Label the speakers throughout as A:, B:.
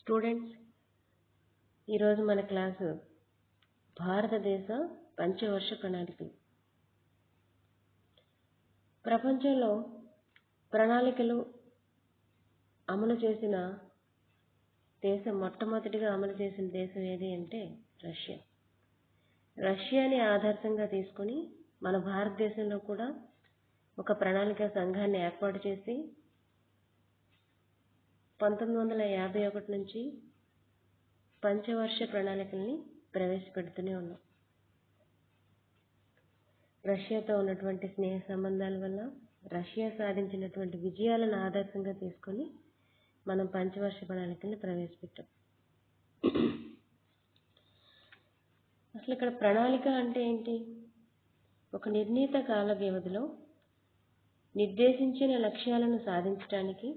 A: Students, ఈరోజు మన class భారతదేశ పంచవర్ష ప్రణాళికలు. ప్రపంచంలో ప్రణాళికలు అమలు చేసిన దేశం, మొట్టమొదటిగా అమలు చేసిన దేశం ఏది అంటే రష్యా. రష్యాని ఆదర్శంగా తీసుకొని మన భారతదేశంలో కూడా ఒక ప్రణాళిక సంఘాన్ని ఏర్పాటు చేసి 1951 నుంచి పంచవర్ష ప్రణాళికల్ని ప్రవేశపెడుతూనే ఉన్నాం. రష్యాతో ఉన్నటువంటి స్నేహ సంబంధాల వల్ల రష్యా సాధించినటువంటి విజయాలను ఆదర్శంగా తీసుకొని మనం పంచవర్ష ప్రణాళికల్ని ప్రవేశపెట్టాం. అసలు ఇక్కడ ప్రణాళిక అంటే ఏంటి? ఒక నిర్ణీత కాల వ్యవధిలో నిర్దేశించిన లక్ష్యాలను సాధించడానికి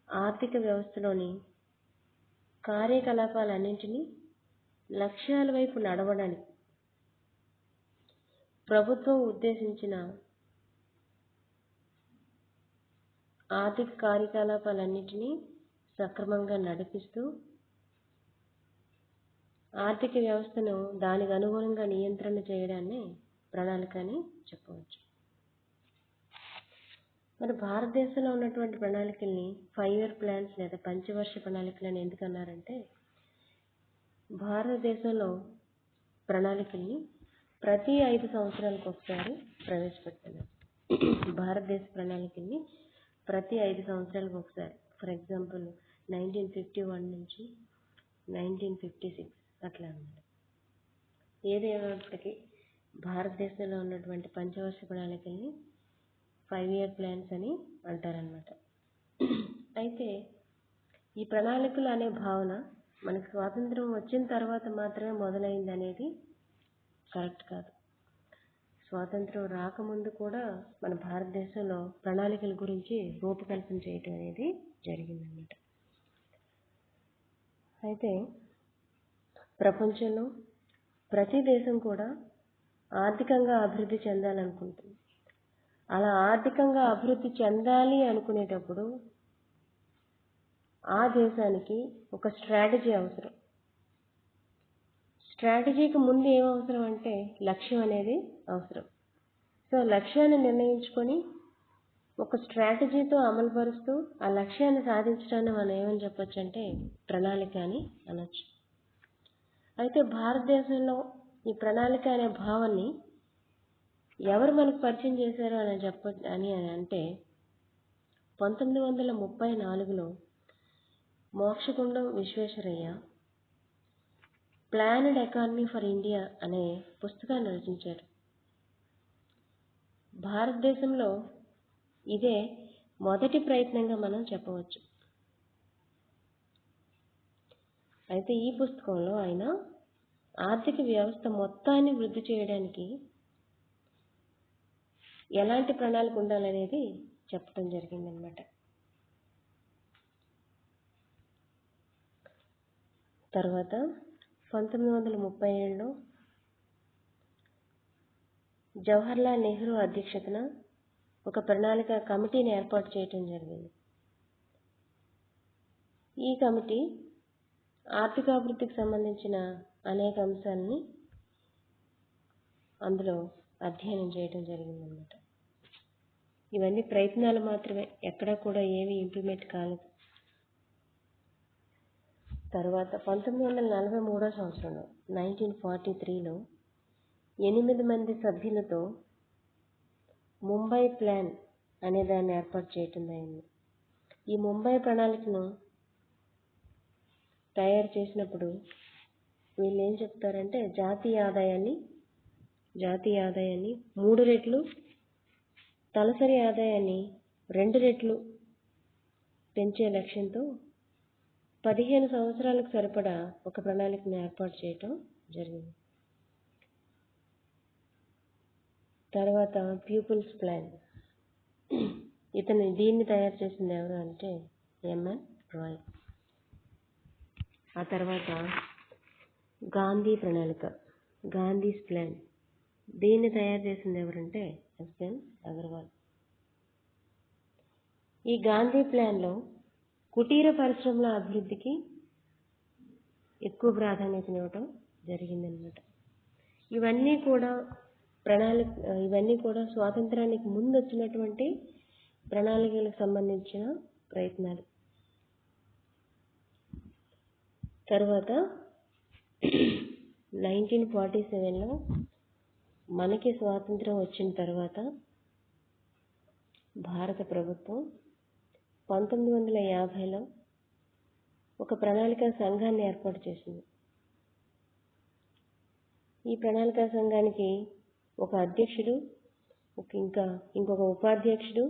A: ఆర్థిక వ్యవస్థలోని కార్యకలాపాలన్నింటినీ లక్ష్యాల వైపు నడవడానికి ప్రభుత్వం ఉద్దేశించిన ఆర్థిక కార్యకలాపాలన్నింటినీ సక్రమంగా నడిపిస్తూ ఆర్థిక వ్యవస్థను దానికి అనుగుణంగా నియంత్రణ చేయడాన్ని ప్రణాళిక అని చెప్పవచ్చు. మన భారతదేశంలో ఉన్నటువంటి ప్రణాళికల్ని 5 year ప్లాన్స్ లేదా పంచవర్ష ప్రణాళికలని ఎందుకు అన్నారంటే, భారతదేశంలో ప్రణాళికల్ని ప్రతి 5 సంవత్సరాలకు ఒకసారి ప్రవేశపెడుతున్నారు. భారతదేశ ప్రణాళికల్ని ప్రతి 5 సంవత్సరాలకు ఒకసారి, ఫర్ ఎగ్జాంపుల్ 1951 నుంచి 1956 అట్లా అన్నమాట. ఏదేమైనప్పటికీ భారతదేశంలో ఉన్నటువంటి పంచవర్ష ప్రణాళికల్ని 5 year ప్లాన్స్ అని అంటారనమాట. అయితే ఈ ప్రణాళికలు అనే భావన మనకు స్వాతంత్రం వచ్చిన తర్వాత మాత్రమే మొదలైంది అనేది కరెక్ట్ కాదు. స్వాతంత్రం రాకముందు కూడా మన భారతదేశంలో ప్రణాళికల గురించి రూపకల్పన చేయటం అనేది జరిగిందన్నమాట. అయితే ప్రపంచంలో ప్రతి దేశం కూడా ఆర్థికంగా అభివృద్ధి చెందాలనుకుంటుంది. అలా ఆర్థికంగా అభివృద్ధి చెందాలి అనుకునేటప్పుడు ఆ దేశానికి ఒక స్ట్రాటజీ అవసరం. స్ట్రాటజీకి ముందు ఏం అవసరం అంటే లక్ష్యం అనేది అవసరం. సో లక్ష్యాన్ని నిర్ణయించుకొని ఒక స్ట్రాటజీతో అమలుపరుస్తూ ఆ లక్ష్యాన్ని సాధించడాన్ని మనం ఏమని చెప్పొచ్చు అంటే ప్రణాళిక అని అనొచ్చు. అయితే భారతదేశంలో ఈ ప్రణాళిక అనే భావాన్ని ఎవరు మనకు పరిచయం చేశారు అని అంటే 1934లో Mokshagundam Visvesvaraya planned economy for India అనే పుస్తకాన్ని రచించారు. భారతదేశంలో ఇదే మొదటి ప్రయత్నంగా మనం చెప్పవచ్చు. అయితే ఈ పుస్తకంలో ఆయన ఆర్థిక వ్యవస్థ మొత్తాన్ని వృద్ధి చేయడానికి ఎలాంటి ప్రణాళిక ఉండాలనేది చెప్పడం జరిగిందనమాట. తర్వాత 1937లో జవహర్లాల్ నెహ్రూ అధ్యక్షతన ఒక ప్రణాళిక కమిటీని ఏర్పాటు చేయడం జరిగింది. ఈ కమిటీ ఆర్థికాభివృద్ధికి సంబంధించిన అనేక అంశాలని అందులో అధ్యయనం చేయడం జరిగిందన్నమాట. ఇవన్నీ ప్రయత్నాలు మాత్రమే, ఎక్కడా కూడా ఏమీ ఇంప్లిమెంట్ కాలేదు. తర్వాత 1943 సంవత్సరంలో 1943లో 8 మంది సభ్యులతో ముంబై ప్లాన్ అనే దాన్ని ఏర్పాటు చేయటం అయింది. ఈ ముంబై ప్రణాళికను తయారు చేసినప్పుడు వీళ్ళు ఏం చెప్తారంటే జాతీయ ఆదాయాన్ని 3 రెట్లు, తలసరి ఆదాయాన్ని 2 రెట్లు పెంచే లక్ష్యంతో 15 సంవత్సరాలకు సరిపడా ఒక ప్రణాళికను ఏర్పాటు చేయటం జరిగింది. తర్వాత పీపుల్స్ ప్లాన్, దీన్ని తయారు చేసింది ఎవరు అంటే ఎంఎన్ రాయ్. ఆ తర్వాత గాంధీ ప్రణాళిక, గాంధీస్ ప్లాన్, దీన్ని తయారు చేసింది ఎవరంటే ఎస్ఎన్ అగర్వాల్. ఈ గాంధీ ప్లాన్లో కుటీర పరిశ్రమల అభివృద్ధికి ఎక్కువ ప్రాధాన్యతనివ్వటం జరిగిందనమాట. ఇవన్నీ కూడా స్వాతంత్రానికి ముందు వచ్చినటువంటి ప్రణాళికలకు సంబంధించిన ప్రయత్నాలు. తర్వాత 1947లో మనకి స్వాతంత్రం వచ్చిన తర్వాత భారత ప్రభుత్వం 1950లో ఒక ప్రణాళికా సంఘాన్ని ఏర్పాటు చేసింది. ఈ ప్రణాళికా సంఘానికి ఒక అధ్యక్షుడు, ఇంకొక ఉపాధ్యక్షుడు,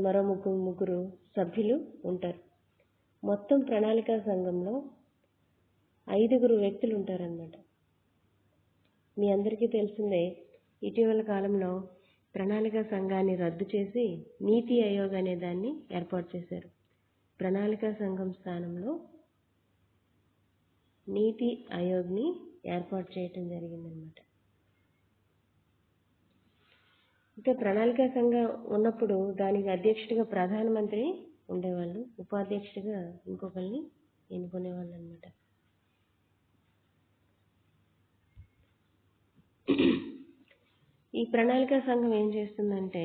A: మరో ముగ్గురు సభ్యులు ఉంటారు. మొత్తం ప్రణాళికా సంఘంలో 5 వ్యక్తులు ఉంటారన్నమాట. మీ అందరికీ తెలిసిందే, ఇటీవల కాలంలో ప్రణాళికా సంఘాన్ని రద్దు చేసి నీతి ఆయోగ్ అనే దాన్ని ఏర్పాటు చేశారు. ప్రణాళికా సంఘం స్థానంలో నీతి ఆయోగ్ని ఏర్పాటు చేయటం జరిగిందనమాట. ఇంకా ప్రణాళికా సంఘం ఉన్నప్పుడు దానికి అధ్యక్షుడిగా ప్రధానమంత్రి ఉండేవాళ్ళు, ఉపాధ్యక్షుడిగా ఇంకొకరిని ఎన్నుకునేవాళ్ళు అనమాట. ఈ ప్రణాళికా సంఘం ఏం చేస్తుందంటే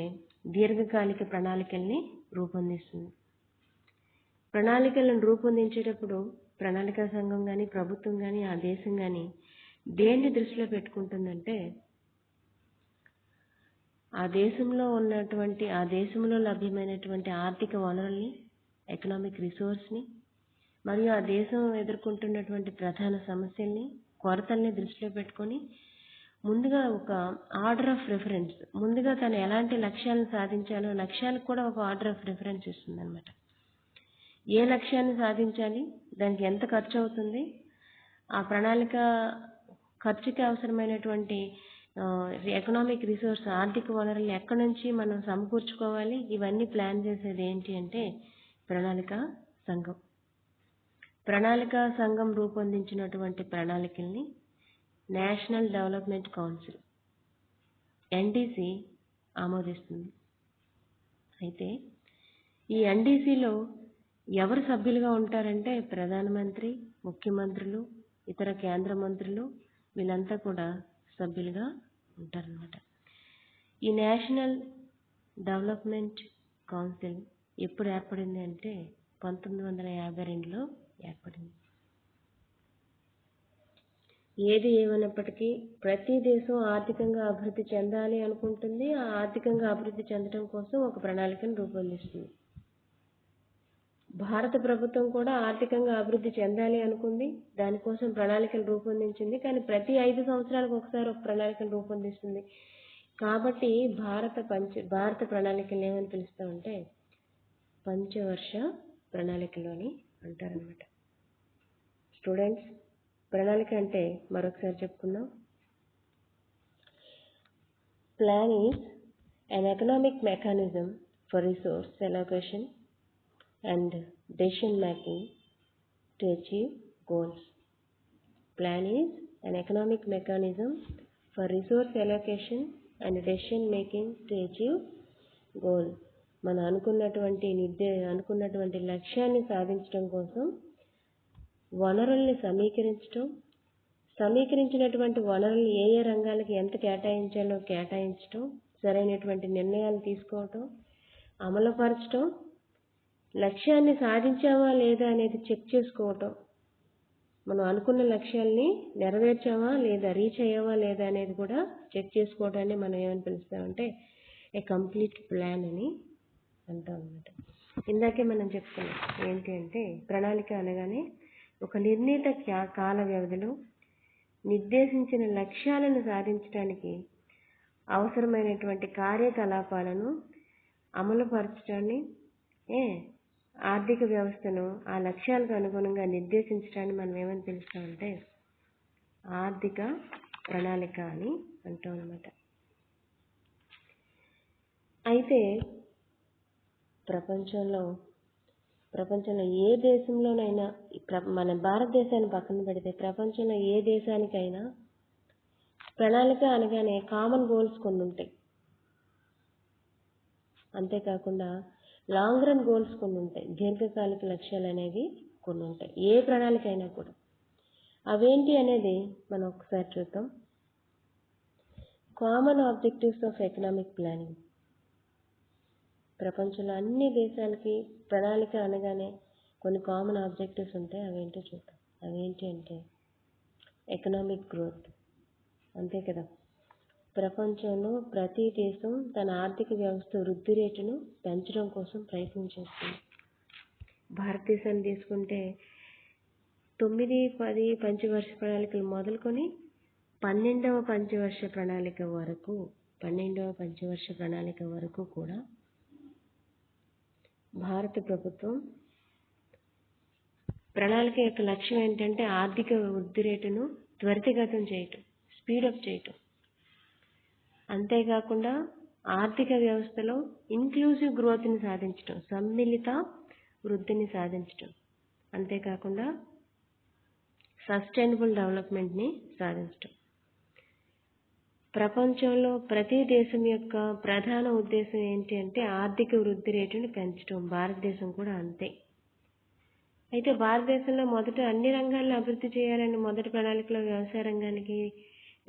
A: దీర్ఘకాలిక ప్రణాళికల్ని రూపొందిస్తుంది. ప్రణాళికలను రూపొందించేటప్పుడు ప్రణాళికా సంఘం కానీ, ప్రభుత్వం కానీ, ఆ దేశం కానీ దేన్ని దృష్టిలో పెట్టుకుంటుందంటే ఆ దేశంలో లభ్యమైనటువంటి ఆర్థిక వనరుల్ని, ఎకనామిక్ రిసోర్స్ని, మరియు ఆ దేశం ఎదుర్కొంటున్నటువంటి ప్రధాన సమస్యల్ని, కొరతల్ని దృష్టిలో పెట్టుకొని ముందుగా ఒక ఆర్డర్ ఆఫ్ రిఫరెన్స్, ముందుగా తను ఎలాంటి లక్ష్యాలను సాధించాలో లక్ష్యాలకు కూడా ఒక ఆర్డర్ ఆఫ్ రిఫరెన్స్ ఇస్తుంది అనమాట. ఏ లక్ష్యాన్ని సాధించాలి, దానికి ఎంత ఖర్చు అవుతుంది, ఆ ప్రణాళిక ఖర్చుకి అవసరమైనటువంటి ఎకనామిక్ రిసోర్స్, ఆర్థిక వనరులు ఎక్కడి నుంచి మనం సమకూర్చుకోవాలి, ఇవన్నీ ప్లాన్ చేసేది ఏంటి అంటే ప్రణాళికా సంఘం. ప్రణాళికా సంఘం రూపొందించినటువంటి ప్రణాళికల్ని నేషనల్ డెవలప్మెంట్ కౌన్సిల్ ఎన్డీసీ ఆమోదిస్తుంది. అయితే ఈ ఎన్డీసీలో ఎవరు సభ్యులుగా ఉంటారంటే ప్రధానమంత్రి, ముఖ్యమంత్రులు, ఇతర కేంద్ర మంత్రులు, వీళ్ళంతా కూడా సభ్యులుగా ఉంటారన్నమాట. ఈ నేషనల్ డెవలప్మెంట్ కౌన్సిల్ ఎప్పుడు ఏర్పడింది అంటే 1952లో ఏర్పడింది. ఏది ఏమైనప్పటికీ ప్రతి దేశం ఆర్థికంగా అభివృద్ధి చెందాలి అనుకుంటుంది. ఆ ఆర్థికంగా అభివృద్ధి చెందడం కోసం ఒక ప్రణాళికను రూపొందిస్తుంది. భారత ప్రభుత్వం కూడా ఆర్థికంగా అభివృద్ధి చెందాలి అనుకుంది, దానికోసం ప్రణాళికలు రూపొందించింది. కానీ ప్రతి 5 సంవత్సరాలకు ఒకసారి ఒక ప్రణాళికను రూపొందిస్తుంది. కాబట్టి భారత ప్రణాళికలు ఏమని పిలుస్తామంటే పంచవర్ష ప్రణాళికలు అని అంటారనమాట. స్టూడెంట్స్, ప్రణాళిక అంటే మరొకసారి చెప్పుకుందాం. Plan is an economic mechanism for resource allocation and decision making to achieve goals. Plan is an economic mechanism for resource allocation and decision making to achieve goal. మనం అనుకున్నటువంటి లక్ష్యాన్ని సాధించడం కోసం వనరుల్ని సమీకరించినటువంటి వనరులు ఏ రంగాలకి ఎంత కేటాయించాలో కేటాయించడం, సరైనటువంటి నిర్ణయాలు తీసుకోవటం, అమలుపరచడం, లక్ష్యాన్ని సాధించామా లేదా అనేది చెక్ చేసుకోవటం, మనం అనుకున్న లక్ష్యాల్ని నెరవేర్చామా లేదా, రీచ్ అయ్యామా లేదా అనేది కూడా చెక్ చేసుకోవడాన్ని మనం ఏమని పిలుస్తామంటే ఏ కంప్లీట్ ప్లాన్ అని అంటాం అన్నమాట. ఇందాకే మనం చెప్పుకున్నాం ఏంటి అంటే ప్రణాళిక అనగానే ఒక నిర్ణీత కాల వ్యవధిలో నిర్దేశించిన లక్ష్యాలను సాధించడానికి అవసరమైనటువంటి కార్యకలాపాలను అమలుపరచడాన్ని, ఆర్థిక వ్యవస్థను ఆ లక్ష్యాలకు అనుగుణంగా నిర్దేశించడాన్ని మనం ఏమని పిలుస్తామంటే ఆర్థిక ప్రణాళిక అని అంటాం అన్నమాట. అయితే ప్రపంచంలో ఏ దేశంలోనైనా, మన భారతదేశాన్ని పక్కన పెడితే ప్రపంచంలో ఏ దేశానికైనా ప్రణాళిక అనగానే కామన్ గోల్స్ కొన్ని ఉంటాయి. అంతేకాకుండా లాంగ్ రన్ గోల్స్ కొన్ని ఉంటాయి, దీర్ఘకాలిక లక్ష్యాలు అనేవి కొన్ని ఉంటాయి ఏ ప్రణాళిక అయినా కూడా. అవేంటి అనేది మనం ఒకసారి చూద్దాం. Common objectives of economic planning. ప్రపంచంలో అన్ని దేశాలకి ప్రణాళిక అనగానే కొన్ని కామన్ ఆబ్జెక్టివ్స్ ఉంటాయి, అవేంటో చూద్దాం. అవేంటి అంటే ఎకనామిక్ గ్రోత్, అంతే కదా. ప్రపంచంలో ప్రతి దేశం తన ఆర్థిక వ్యవస్థ వృద్ధి రేటును పెంచడం కోసం ప్రయత్నం చేస్తుంది. భారతదేశాన్ని తీసుకుంటే 9, 10 పంచవర్ష ప్రణాళికలు మొదలుకొని 12వ పంచవర్ష ప్రణాళిక వరకు కూడా భారత ప్రభుత్వం ప్రణాళిక యొక్క లక్ష్యం ఏంటంటే ఆర్థిక వృద్ధి రేటును త్వరితగతం చేయటం, స్పీడప్ చేయటం. అంతేకాకుండా ఆర్థిక వ్యవస్థలో ఇంక్లూజివ్ గ్రోత్ని సాధించటం, సమ్మిళిత వృద్ధిని సాధించటం. అంతేకాకుండా సస్టైనబుల్ డెవలప్మెంట్ని సాధించటం. ప్రపంచంలో ప్రతి దేశం యొక్క ప్రధాన ఉద్దేశం ఏంటి అంటే ఆర్థిక వృద్ధి రేటును పెంచడం. భారతదేశం కూడా అంతే. అయితే భారతదేశంలో మొదట అన్ని రంగాలను అభివృద్ధి చేయాలని మొదటి ప్రణాళికలో వ్యవసాయ రంగానికి,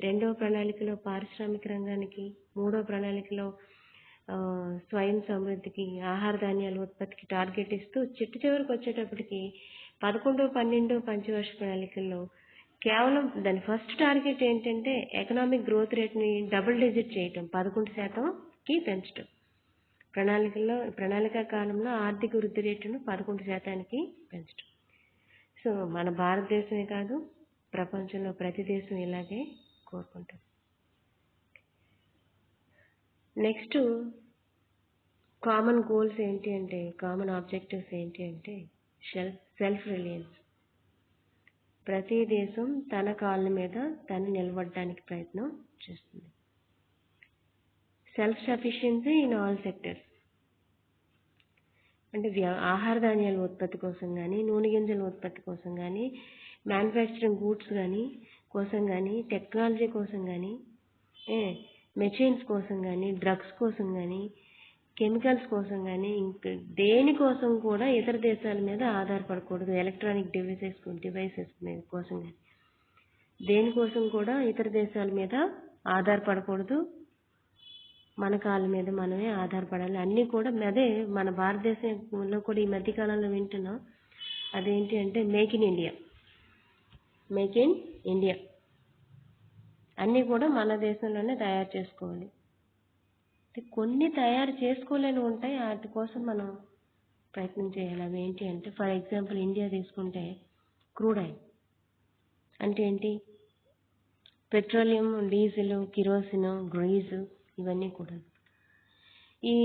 A: రెండవ ప్రణాళికలో పారిశ్రామిక రంగానికి, మూడవ ప్రణాళికలో స్వయం సమృద్ధికి, ఆహార ధాన్యాల ఉత్పత్తికి టార్గెట్ ఇస్తూ చివరికి వచ్చేటప్పటికి 11, 12 పంచవర్ష ప్రణాళికల్లో కేవలం దాని ఫస్ట్ టార్గెట్ ఏంటంటే ఎకనామిక్ గ్రోత్ రేట్ని డబుల్ డిజిట్ చేయటం, 11%కి పెంచడం. ప్రణాళిక కాలంలో ఆర్థిక వృద్ధి రేటును 11%కి పెంచడం. సో మన భారతదేశమే కాదు, ప్రపంచంలో ప్రతి దేశం ఇలాగే కోరుకుంటారు. నెక్స్ట్ కామన్ గోల్స్ ఏంటి అంటే, కామన్ ఆబ్జెక్టివ్స్ ఏంటి అంటే సెల్ఫ్ రిలయన్స్. ప్రతి దేశం తన కాళ్ళ మీద తను నిలబడడానికి ప్రయత్నం చేస్తుంది. Self sufficiency in all sectors. అంటే ఆహార ధాన్యాల ఉత్పత్తి కోసం కానీ, నూనె గింజల ఉత్పత్తి కోసం కానీ, మ్యానుఫ్యాక్చరింగ్ గూడ్స్ కోసం కానీ, టెక్నాలజీ కోసం కానీ, మెషిన్స్ కోసం కానీ, డ్రగ్స్ కోసం కానీ, కెమికల్స్ కోసం కానీ, ఇంకా దేనికోసం కూడా ఇతర దేశాల మీద ఆధారపడకూడదు. ఎలక్ట్రానిక్ డివైసెస్ కోసం కానీ దేనికోసం కూడా ఇతర దేశాల మీద ఆధారపడకూడదు. మన కాళ్ళ మీద మనమే ఆధారపడాలి. అన్నీ కూడా అదే మన భారతదేశంలో కూడా ఈ మధ్యకాలంలో వింటున్నాం. అదేంటి అంటే మేక్ ఇన్ ఇండియా. అన్నీ కూడా మన దేశంలోనే తయారు చేసుకోవాలి. కొన్ని తయారు చేసుకోలేని ఉంటాయి, వాటి కోసం మనం ప్రయత్నం చేయాలి. అవి ఏంటి అంటే ఫర్ ఎగ్జాంపుల్ ఇండియా తీసుకుంటే క్రూడ్ ఆయిల్ అంటే ఏంటి, పెట్రోలియం, డీజిల్, కిరోసిన్, గ్రీజు, ఇవన్నీ కూడా ఈ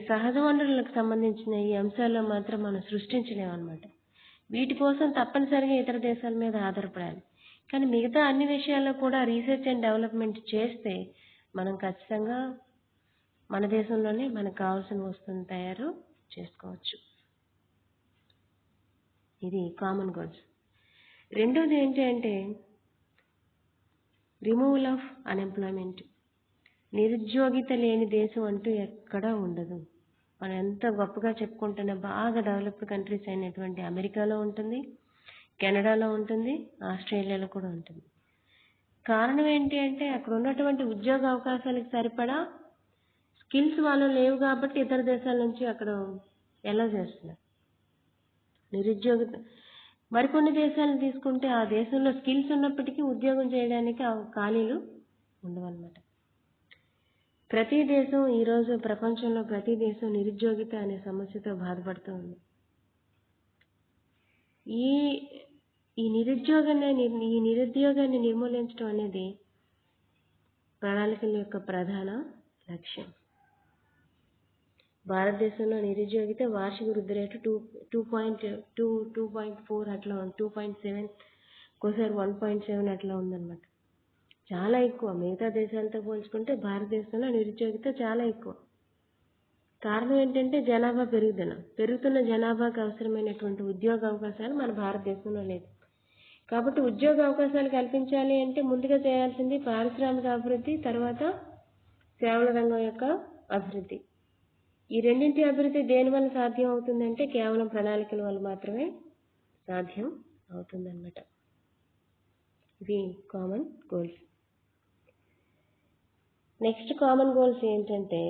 A: సహజ వనరులకు సంబంధించిన ఈ అంశాల్లో మాత్రం మనం సృష్టించలేమన్నమాట. వీటి కోసం తప్పనిసరిగా ఇతర దేశాల మీద ఆధారపడాలి. కానీ మిగతా అన్ని విషయాల్లో కూడా రీసెర్చ్ అండ్ డెవలప్మెంట్ చేస్తే మనం ఖచ్చితంగా మన దేశంలోనే మనకు కావాల్సిన వస్తువుని తయారు చేసుకోవచ్చు. ఇది కామన్ గోల్స్. రెండోది ఏంటి అంటే రిమూవల్ ఆఫ్ అన్ఎంప్లాయ్మెంట్. నిరుద్యోగిత లేని దేశం అంటూ ఎక్కడా ఉండదు. మనం ఎంత గొప్పగా చెప్పుకుంటున్న బాగా డెవలప్డ్ కంట్రీస్ అయినటువంటి అమెరికాలో ఉంటుంది, కెనడాలో ఉంటుంది, ఆస్ట్రేలియాలో కూడా ఉంటుంది. కారణం ఏంటి అంటే అక్కడ ఉన్నటువంటి ఉద్యోగ అవకాశాలకు సరిపడా స్కిల్స్ వాళ్ళు లేవు కాబట్టి ఇతర దేశాల నుంచి అక్కడ ఎలా చేస్తున్నారు. నిరుద్యోగిత మరికొన్ని దేశాలను తీసుకుంటే ఆ దేశంలో స్కిల్స్ ఉన్నప్పటికీ ఉద్యోగం చేయడానికి ఖాళీలు ఉండవన్నమాట. ప్రతి దేశం ఈరోజు ప్రపంచంలో ప్రతి దేశం నిరుద్యోగిత అనే సమస్యతో బాధపడుతూ ఉంది. ఈ నిరుద్యోగాన్ని నిర్మూలించడం అనేది ప్రణాళికల యొక్క ప్రధాన లక్ష్యం. భారతదేశంలో నిరుద్యోగిత వార్షిక వృద్ధి రేటు 2.4 అట్లా 2.7, ఒకసారి 1.7 అట్లా ఉందన్నమాట. చాలా ఎక్కువ. మిగతా దేశాలతో పోల్చుకుంటే భారతదేశంలో నిరుద్యోగిత చాలా ఎక్కువ. కారణం ఏంటంటే జనాభా పెరుగుతున్న జనాభాకు అవసరమైనటువంటి ఉద్యోగ అవకాశాలు మన భారతదేశంలో లేదు. కాబట్టి ఉద్యోగ అవకాశాలు కల్పించాలి అంటే ముందుగా చేయాల్సింది పారిశ్రామిక అభివృద్ధి, తర్వాత సేవల రంగం యొక్క అభివృద్ధి. ఈ రెండింటి అభివృద్ధి దేని వల్ల సాధ్యం అవుతుందంటే కేవలం ప్రణాళికల వల్ల మాత్రమే సాధ్యం అవుతుందన్నమాట. ఇవి common goals. Next common goals ఏంటంటే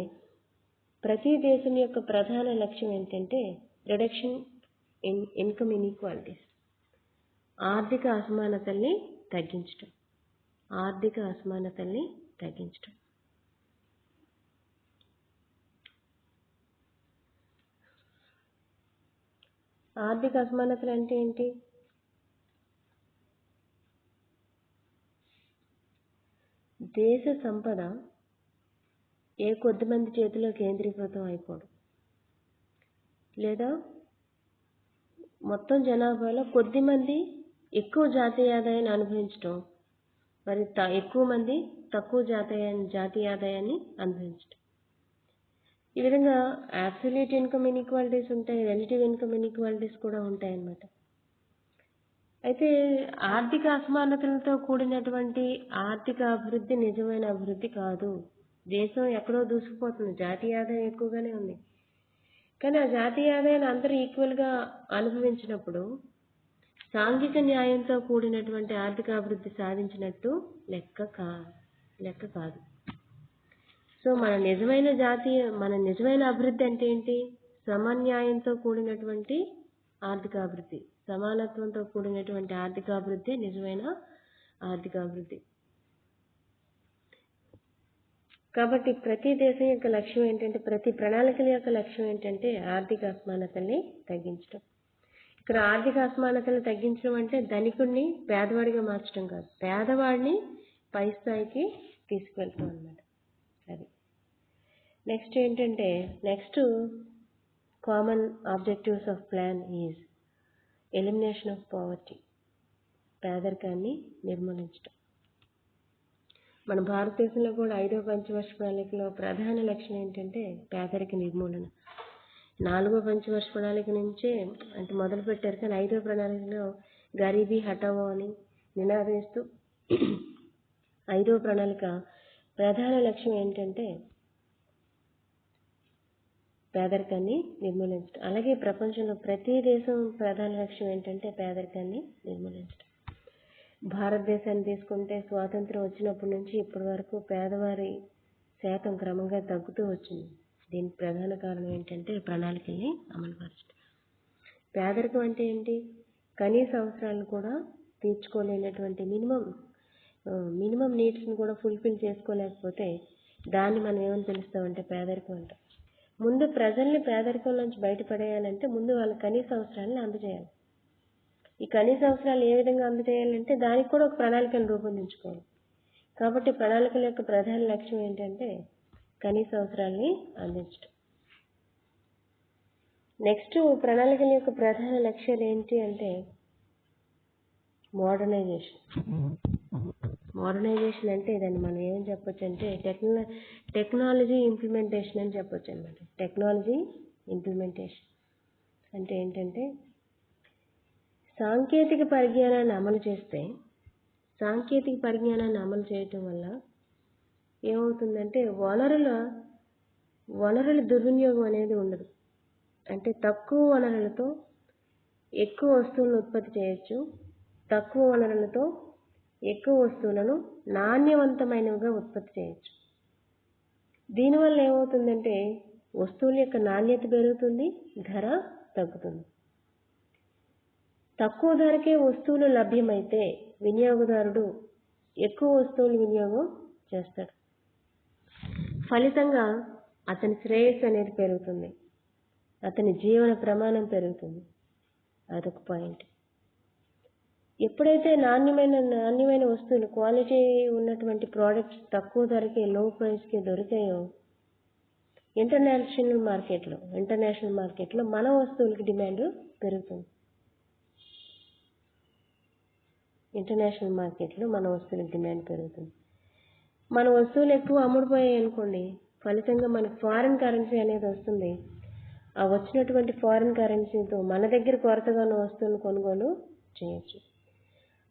A: ప్రతి దేశం యొక్క ప్రధాన లక్ష్యం ఏంటంటే రిడక్షన్ ఇన్ ఇన్కమ్ ఇన్ఈక్వాలిటీస్, ఆర్థిక అసమానతల్ని తగ్గించడం. ఆర్థిక అసమానతల్ని తగ్గించడం. ఆర్థిక అసమానతలు అంటే ఏంటి? దేశ సంపద ఏ కొద్ది మంది చేతిలో కేంద్రీకృతం అయిపోవడం, లేదా మొత్తం జనాభాలో కొద్ది మంది ఎక్కువ జాతీయ ఆదాయాన్ని అనుభవించడం, మరి ఎక్కువ మంది తక్కువ జాతీయ ఆదాయాన్ని అనుభవించడం. ఈ విధంగా అబ్సల్యూట్ ఇన్కమ్ ఇన్ఈక్వాలిటీస్ ఉంటాయి, రిలేటివ్ ఇన్కమ్ ఇన్ఈక్వాలిటీస్ కూడా ఉంటాయి అన్నమాట. అయితే ఆర్థిక అసమానతలతో కూడినటువంటి ఆర్థిక అభివృద్ధి నిజమైన అభివృద్ధి కాదు. దేశం ఎక్కడో దూసుకుపోతుంది, జాతీయ ఆదాయం ఎక్కువగానే ఉంది, కానీ ఆ జాతీయ ఆదాయాన్ని అందరూ ఈక్వల్గా అనుభవించినప్పుడు సాంఘిక న్యాయంతో కూడినటువంటి ఆర్థిక అభివృద్ధి సాధించినట్టు లెక్క కాదు. సో మన నిజమైన అభివృద్ధి అంటే ఏంటి? సమన్యాయంతో కూడినటువంటి ఆర్థిక అభివృద్ధి, సమానత్వంతో కూడినటువంటి ఆర్థిక అభివృద్ధి నిజమైన ఆర్థిక అభివృద్ధి. కాబట్టి ప్రతి దేశం యొక్క లక్ష్యం ఏంటంటే, ప్రతి ప్రణాళికల యొక్క లక్ష్యం ఏంటంటే ఆర్థిక అసమానతల్ని తగ్గించడం. ఇక్కడ ఆర్థిక అసమానతలను తగ్గించడం అంటే ధనికుడిని పేదవాడిగా మార్చడం కాదు, పేదవాడిని పై స్థాయికి తీసుకువెళ్తాం అన్నమాట. అది నెక్స్ట్ ఏంటంటే, next common objectives of plan is elimination of poverty, పేదరికాన్ని నిర్మూలించడం. మన భారతదేశంలో కూడా 5వ పంచవర్ష ప్రణాళికలో ప్రధాన లక్ష్యం ఏంటంటే పేదరిక నిర్మూలన. 4వ పంచవర్ష ప్రణాళిక నుంచే అంటే మొదలు పెట్టారు, కానీ 5వ ప్రణాళికలో గరీబీ హటావో అని నినాదిస్తూ 5వ ప్రణాళిక ప్రధాన లక్ష్యం ఏంటంటే పేదరికాన్ని నిర్మూలించడం. అలాగే ప్రపంచంలో ప్రతి దేశం ప్రధాన లక్ష్యం ఏంటంటే పేదరికాన్ని నిర్మూలించడం. భారతదేశాన్ని తీసుకుంటే స్వాతంత్రం వచ్చినప్పటి నుంచి ఇప్పటి వరకు పేదవారి శాతం క్రమంగా తగ్గుతూ వచ్చింది. దీనికి ప్రధాన కారణం ఏంటంటే ప్రణాళికల్ని అమలుపరచడం. పేదరికం అంటే ఏంటి? కనీస అవసరాలను కూడా తీర్చుకోలేనటువంటి మినిమం నీడ్స్ని కూడా ఫుల్ఫిల్ చేసుకోలేకపోతే దాన్ని మనం ఏమని పిలుస్తామంటే పేదరికం అంటాం. ముందు ప్రజల్ని పేదరికం నుంచి బయటపడేయాలంటే ముందు వాళ్ళ కనీస అవసరాలను అందజేయాలి. ఈ కనీస అవసరాలు ఏ విధంగా అందజేయాలంటే దానికి కూడా ఒక ప్రణాళికను రూపొందించుకోవాలి. కాబట్టి ప్రణాళికల యొక్క ప్రధాన లక్ష్యం ఏంటంటే కనీస అవసరాలని అందించడం. నెక్స్ట్ ప్రణాళికల యొక్క ప్రధాన లక్ష్యాలు ఏంటి అంటే మోడర్నైజేషన్ అంటే దాన్ని మనం ఏం చెప్పొచ్చు అంటే టెక్నాలజీ ఇంప్లిమెంటేషన్ అని చెప్పొచ్చు అన్నమాట. టెక్నాలజీ ఇంప్లిమెంటేషన్ అంటే ఏంటంటే సాంకేతిక పరిజ్ఞానాన్ని అమలు చేయటం వల్ల ఏమవుతుందంటే వనరుల దుర్వినియోగం అనేది ఉండదు. అంటే తక్కువ వనరులతో ఎక్కువ వస్తువులను ఉత్పత్తి చేయొచ్చు, తక్కువ వనరులతో ఎక్కువ వస్తువులను నాణ్యవంతమైనవిగా ఉత్పత్తి చేయొచ్చు. దీనివల్ల ఏమవుతుందంటే వస్తువుల యొక్క నాణ్యత పెరుగుతుంది, ధర తగ్గుతుంది. తక్కువ ధరకే వస్తువులు లభ్యమైతే వినియోగదారుడు ఎక్కువ వస్తువులు వినియోగం చేస్తాడు. ఫలితంగా అతని శ్రేయస్సు అనేది పెరుగుతుంది, అతని జీవన ప్రమాణం పెరుగుతుంది. అదొక పాయింట్. ఎప్పుడైతే నాణ్యమైన వస్తువులు, క్వాలిటీ ఉన్నటువంటి ప్రోడక్ట్స్ తక్కువ ధరకే, లో ప్రైస్కి దొరికాయో ఇంటర్నేషనల్ మార్కెట్లో మన వస్తువులకి డిమాండ్ పెరుగుతుంది. మన వస్తువులు ఎక్కువ అమ్ముడుపోయాయి అనుకోండి, ఫలితంగా మనకు ఫారిన్ కరెన్సీ అనేది వస్తుంది. ఆ వచ్చినటువంటి ఫారిన్ కరెన్సీతో మన దగ్గర కొరతగా ఉన్న వస్తువులను కొనుగోలు చేయొచ్చు.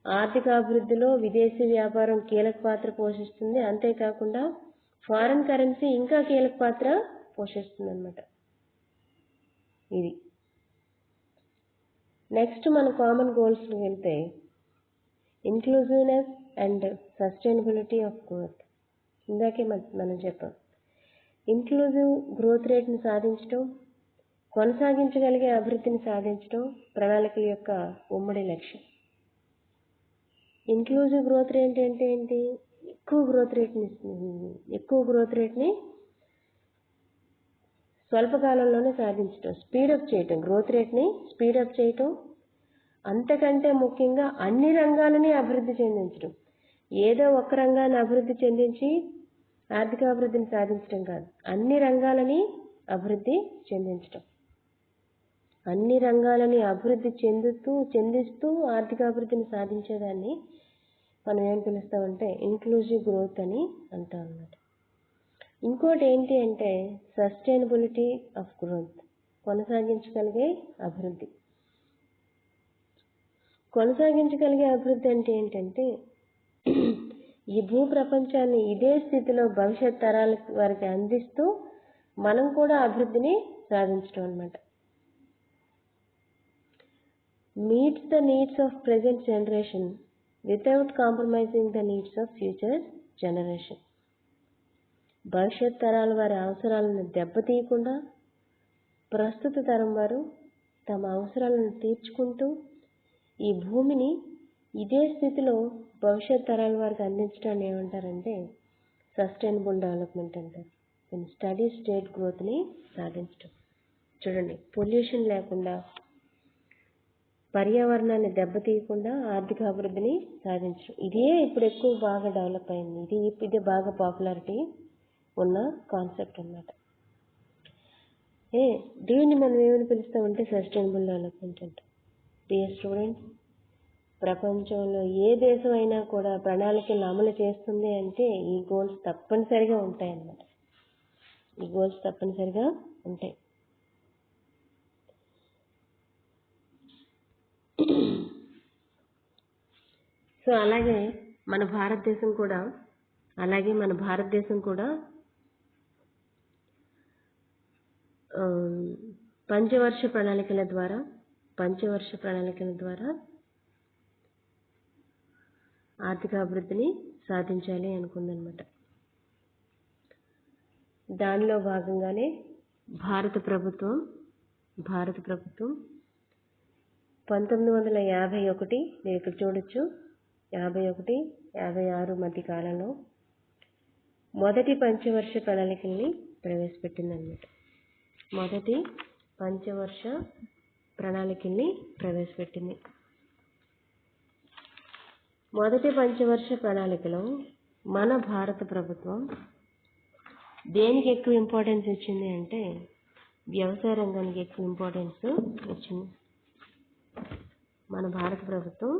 A: ఆర్థిక అభివృద్ధిలో విదేశీ వ్యాపారం కీలక పాత్ర పోషిస్తుంది. అంతేకాకుండా ఫారిన్ కరెన్సీ ఇంకా కీలక పాత్ర పోషిస్తుంది అన్నమాట. ఇది. నెక్స్ట్ మన కామన్ గోల్స్కి వెళ్తే inclusiveness and sustainability of growth. ఇందాకే మనం చెప్పాం, ఇంక్లూజివ్ గ్రోత్ రేట్ని సాధించడం, కొనసాగించగలిగే అభివృద్ధిని సాధించడం ప్రణాళికల యొక్క ఉమ్మడి లక్ష్యం. ఇంక్లూజివ్ గ్రోత్ రేట్ అంటే ఏంటి? ఎక్కువ గ్రోత్ రేట్ని స్వల్పకాలంలోనే సాధించడం, స్పీడప్ చేయటం, గ్రోత్ రేట్ని స్పీడప్ చేయటం, అంతకంటే ముఖ్యంగా అన్ని రంగాలని అభివృద్ధి చెందించడం. ఏదో ఒక రంగాన్ని అభివృద్ధి చెందించి ఆర్థికాభివృద్ధిని సాధించడం కాదు, అన్ని రంగాలని అభివృద్ధి చెందించడం. అన్ని రంగాలని అభివృద్ధి చెందిస్తూ ఆర్థికాభివృద్ధిని సాధించేదాన్ని మనం ఏం పిలుస్తామంటే ఇంక్లూజివ్ గ్రోత్ అని అంటాం అన్నమాట. ఇంకోటి ఏంటి అంటే సస్టైనబిలిటీ ఆఫ్ గ్రోత్, కొనసాగించగలిగే అభివృద్ధి. కొనసాగించగలిగే అభివృద్ధి అంటే ఏంటంటే ఈ భూప్రపంచాన్ని ఇదే స్థితిలో భవిష్యత్ తరాల వారికి అందిస్తూ మనం కూడా అభివృద్ధిని సాధించడం అన్నమాట. Meets the needs of present generation without compromising the needs of future generation. భవిష్యత్ తరాల వారి అవసరాలను దెబ్బతీయకుండా ప్రస్తుత తరం వారు తమ అవసరాలను తీర్చుకుంటూ ఈ భూమిని ఇదే స్థితిలో భవిష్యత్ తరాల వారికి అందించడాన్ని ఏమంటారంటే సస్టైనబుల్ డెవలప్మెంట్ అంటారు. స్టడీ స్టేట్ గ్రోత్ని సాధించడం. చూడండి, పొల్యూషన్ లేకుండా, పర్యావరణాన్ని దెబ్బతీయకుండా ఆర్థిక అభివృద్ధిని సాధించడం. ఇదే ఇప్పుడు ఎక్కువ బాగా డెవలప్ అయింది. ఇది బాగా పాపులారిటీ ఉన్న కాన్సెప్ట్ అన్నమాట. దీన్ని మనం ఏమని పిలుస్తామంటే సస్టైనబుల్ డెవలప్మెంట్ అంటాం. డియర్ స్టూడెంట్స్, ప్రపంచంలో ఏ దేశం అయినా కూడా ప్రణాళికలు అమలు చేస్తుంది అంటే ఈ గోల్స్ తప్పనిసరిగా ఉంటాయన్నమాట. ఈ గోల్స్ తప్పనిసరిగా ఉంటాయి. సో అలాగే మన భారతదేశం కూడా పంచవర్ష ప్రణాళికల ద్వారా ఆర్థిక అభివృద్ధిని సాధించాలి అనుకుందనమాట. దానిలో భాగంగానే భారత ప్రభుత్వం 1951, మీరు ఇక్కడ చూడొచ్చు, 51, 56 మధ్య కాలంలో మొదటి పంచవర్ష ప్రణాళికల్ని ప్రవేశపెట్టిందన్నమాట. మొదటి పంచవర్ష ప్రణాళికల్ని ప్రవేశపెట్టింది. మొదటి పంచవర్ష ప్రణాళికలో మన భారత ప్రభుత్వం దేనికి ఎక్కువ ఇంపార్టెన్స్ ఇచ్చింది అంటే వ్యవసాయ రంగానికి ఎక్కువ ఇంపార్టెన్స్ ఇచ్చింది. మన భారత ప్రభుత్వం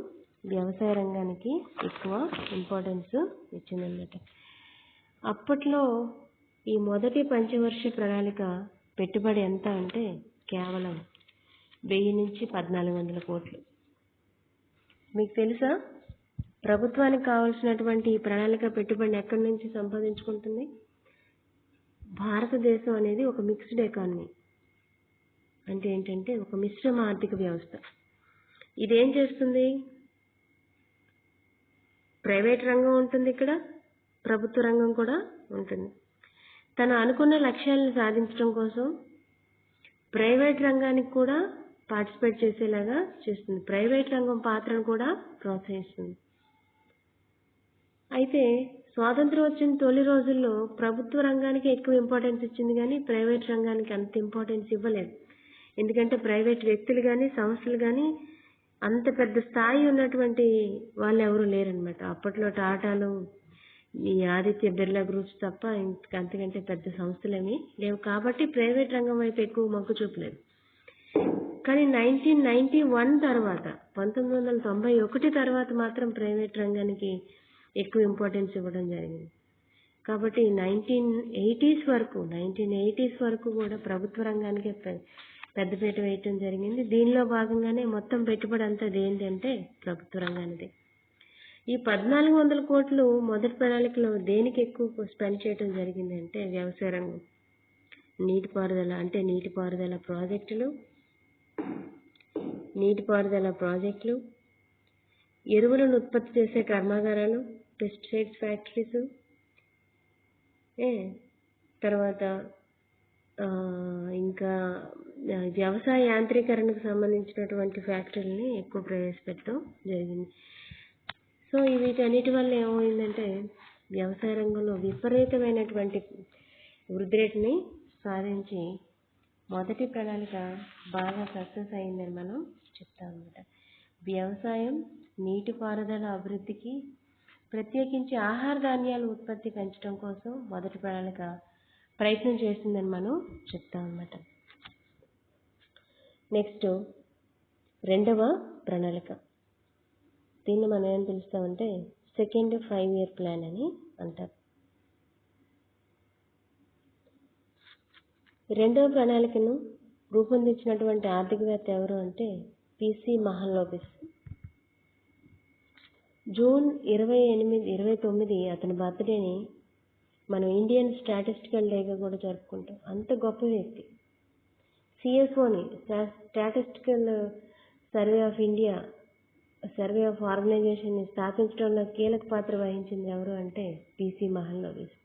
A: వ్యవసాయ రంగానికి ఎక్కువ ఇంపార్టెన్స్ ఇచ్చిందన్నమాట. అప్పట్లో ఈ మొదటి పంచవర్ష ప్రణాళిక పెట్టుబడి ఎంత అంటే కేవలం 1000 నుంచి 1400 కోట్లు. మీకు తెలుసా ప్రభుత్వానికి కావాల్సినటువంటి ఈ ప్రణాళిక పెట్టుబడిని ఎక్కడి నుంచి సంపాదించుకుంటుంది? భారతదేశం అనేది ఒక మిక్స్డ్ ఎకానమీ, అంటే ఏంటంటే ఒక మిశ్రమ ఆర్థిక వ్యవస్థ. ఇదేం చేస్తుంది? ప్రైవేట్ రంగం ఉంటుంది, ఇక్కడ ప్రభుత్వ రంగం కూడా ఉంటుంది. తను అనుకున్న లక్ష్యాలను సాధించడం కోసం ప్రైవేట్ రంగానికి కూడా పార్టిసిపేట్ చేసేలాగా చేస్తుంది. ప్రైవేట్ రంగం పాత్రను కూడా ప్రోత్సహిస్తుంది. అయితే స్వాతంత్రం వచ్చిన తొలి రోజుల్లో ప్రభుత్వ రంగానికి ఎక్కువ ఇంపార్టెన్స్ ఇచ్చింది, కానీ ప్రైవేట్ రంగానికి అంత ఇంపార్టెన్స్ ఇవ్వలేదు. ఎందుకంటే ప్రైవేట్ వ్యక్తులు కానీ సంస్థలు కానీ అంత పెద్ద స్థాయి ఉన్నటువంటి వాళ్ళు ఎవరు లేరనమాట. అప్పట్లో టాటాలు, ఈ ఆదిత్య బిర్లా గ్రూప్స్ తప్ప అంతకంటే పెద్ద సంస్థలేమీ లేవు. కాబట్టి ప్రైవేట్ రంగం వైపు ఎక్కువ మొగ్గు చూపలేదు. కానీ 1991 తర్వాత, 1991 తర్వాత మాత్రం ప్రైవేట్ రంగానికి ఎక్కువ ఇంపార్టెన్స్ ఇవ్వడం జరిగింది. కాబట్టి 1980s వరకు కూడా ప్రభుత్వ రంగానికి పెద్దపీట వేయటం జరిగింది. దీనిలో భాగంగానే మొత్తం పెట్టుబడి అంతా ఏంటంటే ప్రభుత్వ రంగానిదే. ఈ 1400 కోట్లు మొదటి ప్రణాళికలో దేనికి ఎక్కువ స్పెండ్ చేయడం జరిగింది అంటే వ్యవసాయ రంగం. నీటిపారుదల ప్రాజెక్టులు, ఎరువులను ఉత్పత్తి చేసే కర్మాగారాలు, పెస్టిసైడ్స్ ఫ్యాక్టరీస్, తర్వాత ఇంకా వ్యవసాయ యాంత్రీకరణకు సంబంధించినటువంటి ఫ్యాక్టరీలని ఎక్కువ ప్రవేశపెట్టడం జరిగింది. సో వీటన్నిటి వల్ల ఏమైందంటే వ్యవసాయ రంగంలో విపరీతమైనటువంటి వృద్ధి రేటుని సాధించి మొదటి ప్రణాళిక బాగా సక్సెస్ అయిందని మనం చెప్తాం అన్నమాట. వ్యవసాయం, నీటిపారుదల అభివృద్ధికి, ప్రత్యేకించి ఆహార ధాన్యాల ఉత్పత్తి పెంచడం కోసం మొదటి ప్రణాళిక ప్రయత్నం చేసిందని మనం చెప్తాం అన్నమాట. నెక్స్ట్ రెండవ ప్రణాళిక, దీన్ని మనం ఏం పిలుస్తామంటే సెకండ్ 5-year ప్లాన్ అని అంటారు. రెండవ ప్రణాళికను రూపొందించినటువంటి ఆర్థికవేత్త ఎవరు అంటే పిసి మహల్నోబిస్. జూన్ 29 అతని బర్త్డేని మనం ఇండియన్ స్టాటిస్టికల్ డేగా కూడా జరుపుకుంటాం. అంత గొప్ప వ్యక్తి. సిఎస్ఓని, statistical survey of India, survey of ఆర్గనైజేషన్ని స్థాపించడంలో కీలక పాత్ర వహించింది ఎవరు అంటే పిసి మహల్నోబిస్.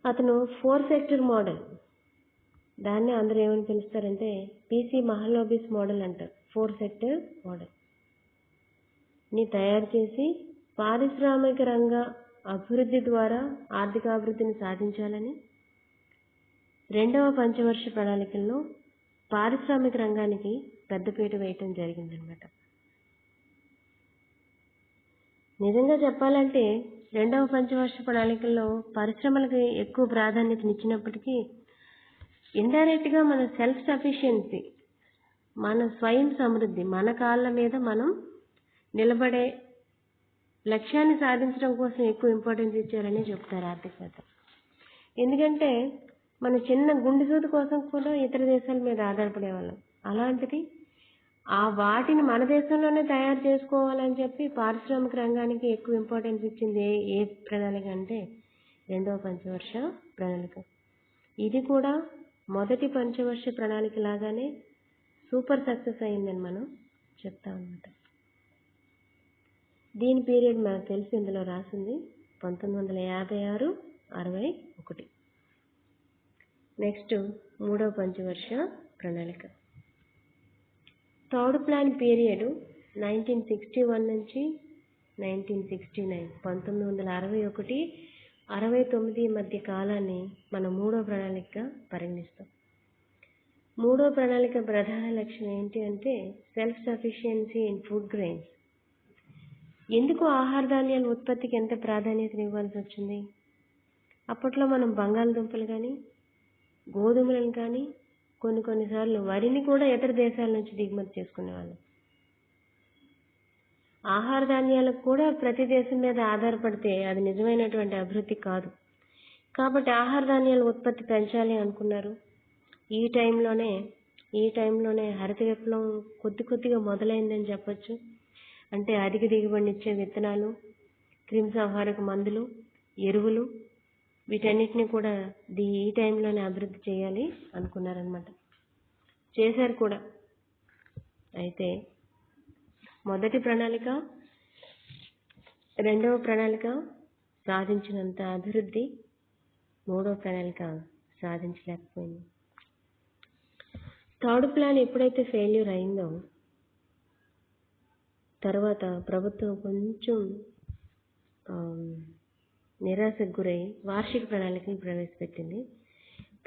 A: అతను 4 sector మోడల్, దాన్ని అందరూ ఏమని పిలుస్తారంటే పిసి మహల్నోబిస్ మోడల్ అంటారు. 4 sector మోడల్ ని తయారు చేసి పారిశ్రామిక రంగ అభివృద్ధి ద్వారా ఆర్థికాభివృద్ధిని సాధించాలని రెండవ పంచవర్ష ప్రణాళికల్లో పారిశ్రామిక రంగానికి పెద్దపీట వేయటం జరిగిందనమాట. నిజంగా చెప్పాలంటే రెండవ పంచవర్ష ప్రణాళికల్లో పరిశ్రమలకు ఎక్కువ ప్రాధాన్యతనిచ్చినప్పటికీ ఇండైరెక్ట్గా మన సెల్ఫ్ సఫిషియన్సీ, మన స్వయం సమృద్ధి, మన కాళ్ళ మీద మనం నిలబడే లక్ష్యాన్ని సాధించడం కోసం ఎక్కువ ఇంపార్టెన్స్ ఇచ్చారని చెప్తారు ఆర్థికవేత్త. ఎందుకంటే మన చిన్న గుండె సూది కోసం కూడా ఇతర దేశాల మీద ఆధారపడేవాళ్ళం. అలాంటిది వాటిని మన దేశంలోనే తయారు చేసుకోవాలని చెప్పి పారిశ్రామిక రంగానికి ఎక్కువ ఇంపార్టెన్స్ ఇచ్చింది ఏ ప్రణాళిక అంటే రెండవ పంచవర్ష ప్రణాళిక. ఇది కూడా మొదటి పంచవర్ష ప్రణాళిక లాగానే సూపర్ సక్సెస్ అయిందని మనం చెప్తాం అన్నమాట. దీని పీరియడ్ మనకు తెలిసి ఇందులో రాసింది 1956-61. నెక్స్ట్ మూడవ పంచవర్ష ప్రణాళిక. థర్డ్ ప్లాన్ పీరియడ్ 1961 నుంచి 1969, 1961-69 మధ్య కాలాన్ని మనం మూడో ప్రణాళికగా పరిగణిస్తాం. మూడో ప్రణాళిక ప్రధాన లక్ష్యం ఏంటి అంటే self sufficiency in food grains. ఎందుకు ఆహార ధాన్యాల ఉత్పత్తికి ఎంత ప్రాధాన్యత ఇవ్వాల్సి వచ్చింది? అప్పట్లో మనం బంగాళదుంపలు కానీ, గోధుమలను కానీ, కొన్నిసార్లు వరిని కూడా ఇతర దేశాల నుంచి దిగుమతి చేసుకునేవాళ్ళం. ఆహార ధాన్యాలకు కూడా ప్రతి దేశం మీద ఆధారపడితే అది నిజమైనటువంటి అభివృద్ధి కాదు. కాబట్టి ఆహార ధాన్యాల ఉత్పత్తి పెంచాలి అనుకున్నారు. ఈ టైంలోనే హరిత విప్లవం కొద్దిగా మొదలైందని చెప్పొచ్చు. అంటే అధిక దిగుబడినిచ్చే విత్తనాలు, క్రిమిసంహారక మందులు, ఎరువులు, వీటన్నిటిని కూడా ఈ టైంలోనే అభివృద్ధి చేయాలి అనుకున్నారనమాట. చేశారు కూడా. అయితే మొదటి ప్రణాళిక, రెండవ ప్రణాళిక సాధించినంత అభివృద్ధి మూడవ ప్రణాళిక సాధించలేకపోయింది. థర్డ్ ప్లాన్ ఎప్పుడైతే ఫెయిల్యూర్ అయిందో తర్వాత ప్రభుత్వం కొంచెం నిరాశకు గురై వార్షిక ప్రణాళికను ప్రవేశపెట్టింది.